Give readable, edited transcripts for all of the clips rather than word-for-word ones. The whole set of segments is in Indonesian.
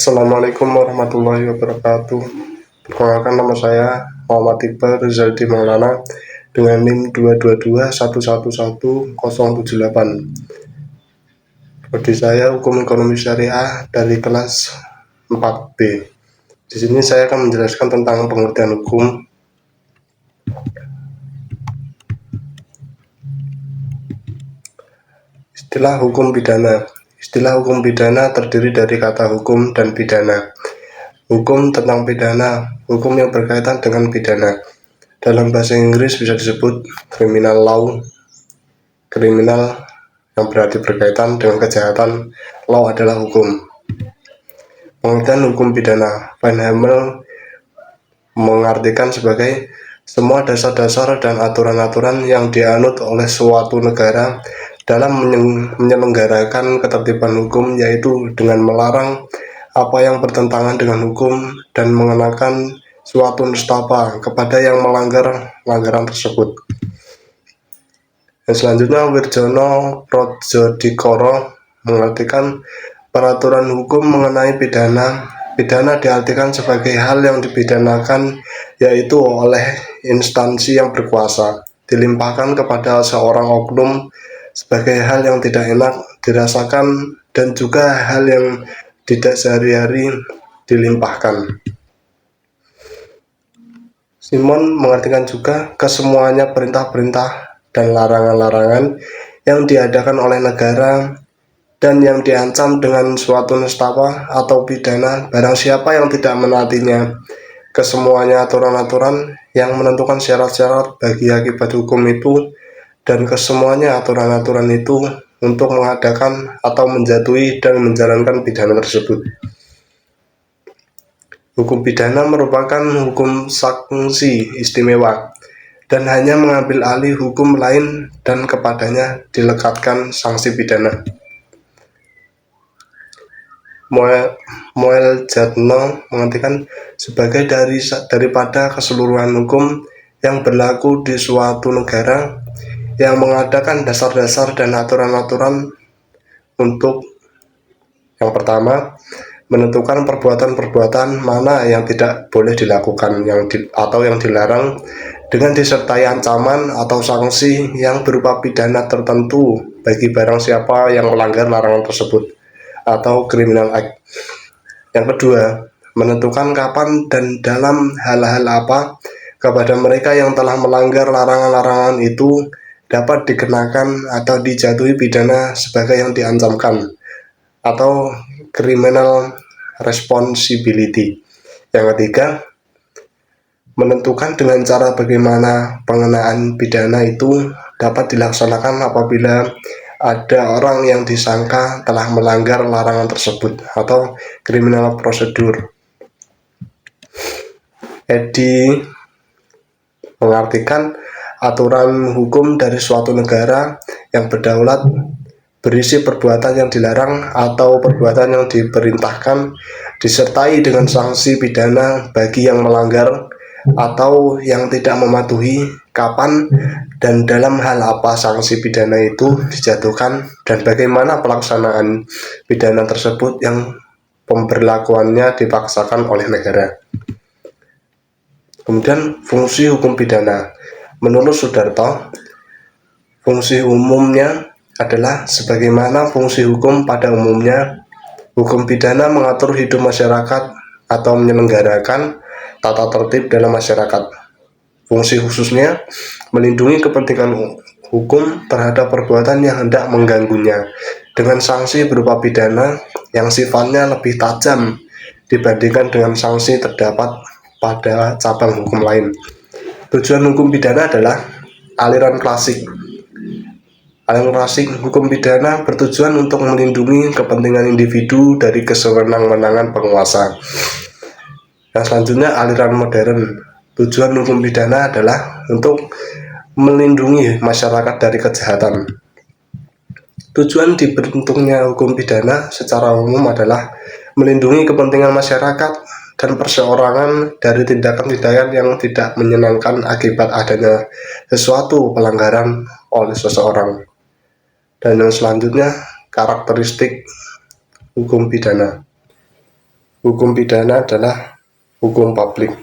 Assalamualaikum warahmatullahi wabarakatuh. Perkenalkan, nama saya Muhammad Iqbal Rizaldi Maulana dengan NIM 222111078. Prodi saya Hukum Ekonomi Syariah dari kelas 4B. Di sini saya akan menjelaskan tentang pengertian hukum. Istilah hukum pidana. Istilah hukum pidana terdiri dari kata hukum dan pidana. Hukum tentang pidana, hukum yang berkaitan dengan pidana. Dalam bahasa Inggris bisa disebut criminal law. Kriminal yang berarti berkaitan dengan kejahatan, law adalah hukum. Pengertian hukum pidana, Van Hemel mengartikan sebagai semua dasar-dasar dan aturan-aturan yang dianut oleh suatu negara dalam menyelenggarakan ketertiban hukum, yaitu dengan melarang apa yang bertentangan dengan hukum dan mengenakan suatu nestapa kepada yang melanggar pelanggaran tersebut. Dan selanjutnya Wirjono Projodikoro mengartikan peraturan hukum mengenai pidana. Pidana diartikan sebagai hal yang dipidanakan, yaitu oleh instansi yang berkuasa, dilimpahkan kepada seorang oknum sebagai hal yang tidak enak dirasakan dan juga hal yang tidak sehari-hari dilimpahkan. Simon mengartikan juga kesemuanya perintah-perintah dan larangan-larangan yang diadakan oleh negara dan yang diancam dengan suatu nestapa atau pidana barang siapa yang tidak menaatinya. Kesemuanya aturan-aturan yang menentukan syarat-syarat bagi akibat hukum itu, dan kesemuanya aturan-aturan itu untuk mengadakan atau menjatuhi dan menjalankan pidana tersebut. Hukum pidana merupakan hukum sanksi istimewa dan hanya mengambil alih hukum lain dan kepadanya dilekatkan sanksi pidana. Moeljadno mengartikan sebagai daripada keseluruhan hukum yang berlaku di suatu negara yang mengadakan dasar-dasar dan aturan-aturan untuk yang pertama, menentukan perbuatan-perbuatan mana yang tidak boleh dilakukan atau yang dilarang, dengan disertai ancaman atau sanksi yang berupa pidana tertentu bagi barang siapa yang melanggar larangan tersebut atau criminal act. Yang kedua, menentukan kapan dan dalam hal-hal apa kepada mereka yang telah melanggar larangan-larangan itu dapat dikenakan atau dijatuhi pidana sebagai yang diancamkan atau criminal responsibility. Yang ketiga, menentukan dengan cara bagaimana pengenaan pidana itu dapat dilaksanakan apabila ada orang yang disangka telah melanggar larangan tersebut atau criminal procedure. Edi mengartikan aturan hukum dari suatu negara yang berdaulat berisi perbuatan yang dilarang atau perbuatan yang diperintahkan, disertai dengan sanksi pidana bagi yang melanggar atau yang tidak mematuhi, kapan dan dalam hal apa sanksi pidana itu dijatuhkan, dan bagaimana pelaksanaan pidana tersebut yang pemberlakuannya dipaksakan oleh negara. Kemudian fungsi hukum pidana. Menurut Sudarto, fungsi umumnya adalah sebagaimana fungsi hukum pada umumnya. Hukum pidana mengatur hidup masyarakat atau menyelenggarakan tata tertib dalam masyarakat. Fungsi khususnya melindungi kepentingan hukum terhadap perbuatan yang hendak mengganggunya, dengan sanksi berupa pidana yang sifatnya lebih tajam dibandingkan dengan sanksi terdapat pada cabang hukum lain. Tujuan hukum pidana adalah aliran klasik. Aliran klasik hukum pidana bertujuan untuk melindungi kepentingan individu dari kesewenang-wenangan penguasa. Yang selanjutnya aliran modern. Tujuan hukum pidana adalah untuk melindungi masyarakat dari kejahatan. Tujuan dibentuknya hukum pidana secara umum adalah melindungi kepentingan masyarakat dan perseorangan dari tindakan-tindakan yang tidak menyenangkan akibat adanya sesuatu pelanggaran oleh seseorang. Dan yang selanjutnya, karakteristik hukum pidana. hukum pidana adalah hukum publik,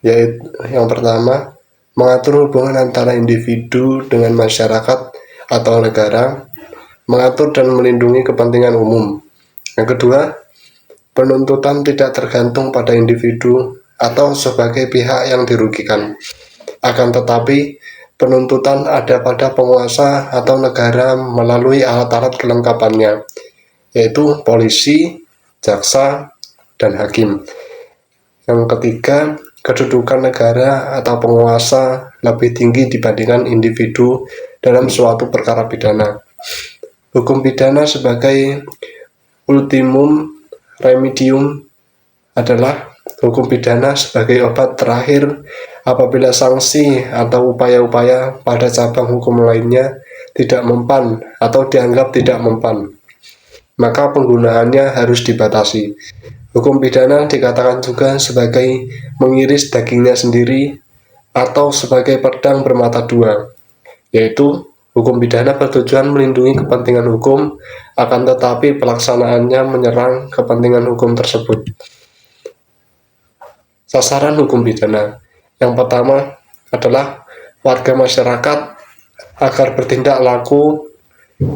yaitu yang pertama mengatur hubungan antara individu dengan masyarakat atau negara, mengatur dan melindungi kepentingan umum. Yang kedua, penuntutan tidak tergantung pada individu atau sebagai pihak yang dirugikan. Akan tetapi, penuntutan ada pada penguasa atau negara melalui alat-alat kelengkapannya, yaitu polisi, jaksa, dan hakim. Yang ketiga, kedudukan negara atau penguasa lebih tinggi dibandingkan individu dalam suatu perkara pidana. Hukum pidana sebagai ultimum remedium adalah hukum pidana sebagai obat terakhir apabila sanksi atau upaya-upaya pada cabang hukum lainnya tidak mempan atau dianggap tidak mempan, maka penggunaannya harus dibatasi. Hukum pidana dikatakan juga sebagai mengiris dagingnya sendiri atau sebagai pedang bermata dua, yaitu hukum pidana bertujuan melindungi kepentingan hukum, akan tetapi pelaksanaannya menyerang kepentingan hukum tersebut. Sasaran hukum pidana yang pertama adalah warga masyarakat agar bertindak laku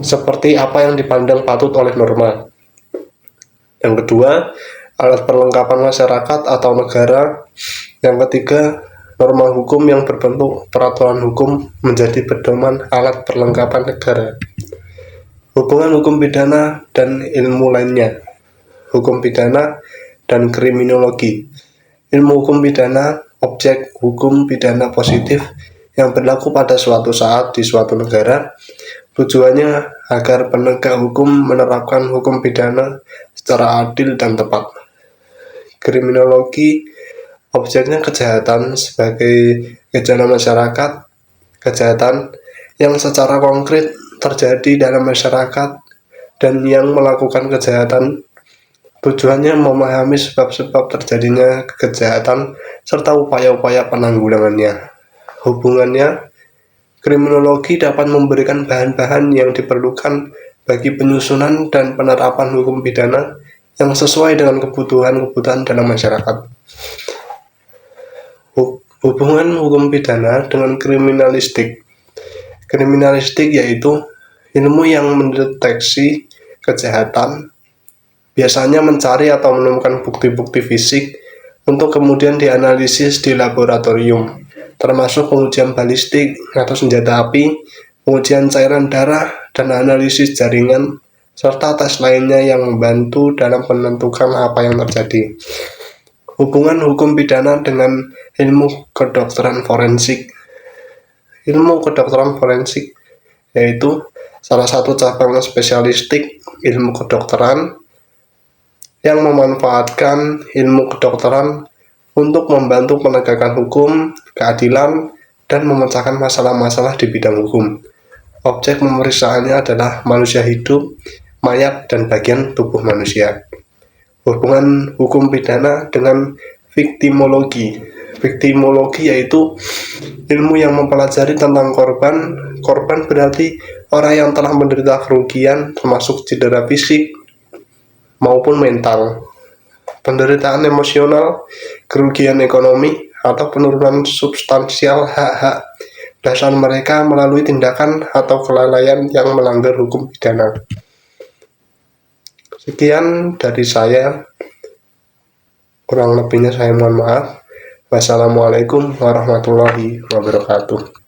seperti apa yang dipandang patut oleh norma. Yang kedua, alat perlengkapan masyarakat atau negara. Yang ketiga, norma hukum yang berbentuk peraturan hukum menjadi pedoman alat perlengkapan negara. Hubungan hukum pidana dan ilmu lainnya. Hukum pidana dan kriminologi. Ilmu hukum pidana, objek hukum pidana positif yang berlaku pada suatu saat di suatu negara. Tujuannya agar penegak hukum menerapkan hukum pidana secara adil dan tepat. Kriminologi, objeknya kejahatan sebagai gejala masyarakat, kejahatan yang secara konkret terjadi dalam masyarakat dan yang melakukan kejahatan. Tujuannya memahami sebab-sebab terjadinya kejahatan serta upaya-upaya penanggulangannya. Hubungannya, kriminologi dapat memberikan bahan-bahan yang diperlukan bagi penyusunan dan penerapan hukum pidana yang sesuai dengan kebutuhan-kebutuhan dalam masyarakat. Hubungan hukum pidana dengan kriminalistik. Kriminalistik yaitu ilmu yang mendeteksi kejahatan, biasanya mencari atau menemukan bukti-bukti fisik untuk kemudian dianalisis di laboratorium, termasuk pengujian balistik atau senjata api, pengujian cairan darah, dan analisis jaringan, serta tes lainnya yang membantu dalam menentukan apa yang terjadi. Hubungan hukum pidana dengan ilmu kedokteran forensik. Ilmu kedokteran forensik yaitu salah satu cabang spesialistik ilmu kedokteran yang memanfaatkan ilmu kedokteran untuk membantu penegakan hukum, keadilan, dan memecahkan masalah-masalah di bidang hukum. Objek pemeriksaannya adalah manusia hidup, mayat, dan bagian tubuh manusia. Hubungan hukum pidana dengan viktimologi. Viktimologi yaitu ilmu yang mempelajari tentang korban. Korban berarti orang yang telah menderita kerugian termasuk cedera fisik maupun mental, penderitaan emosional, kerugian ekonomi, atau penurunan substansial hak-hak dasar mereka melalui tindakan atau kelalaian yang melanggar hukum pidana. Sekian dari saya, kurang lebihnya saya mohon maaf. Wassalamualaikum warahmatullahi wabarakatuh.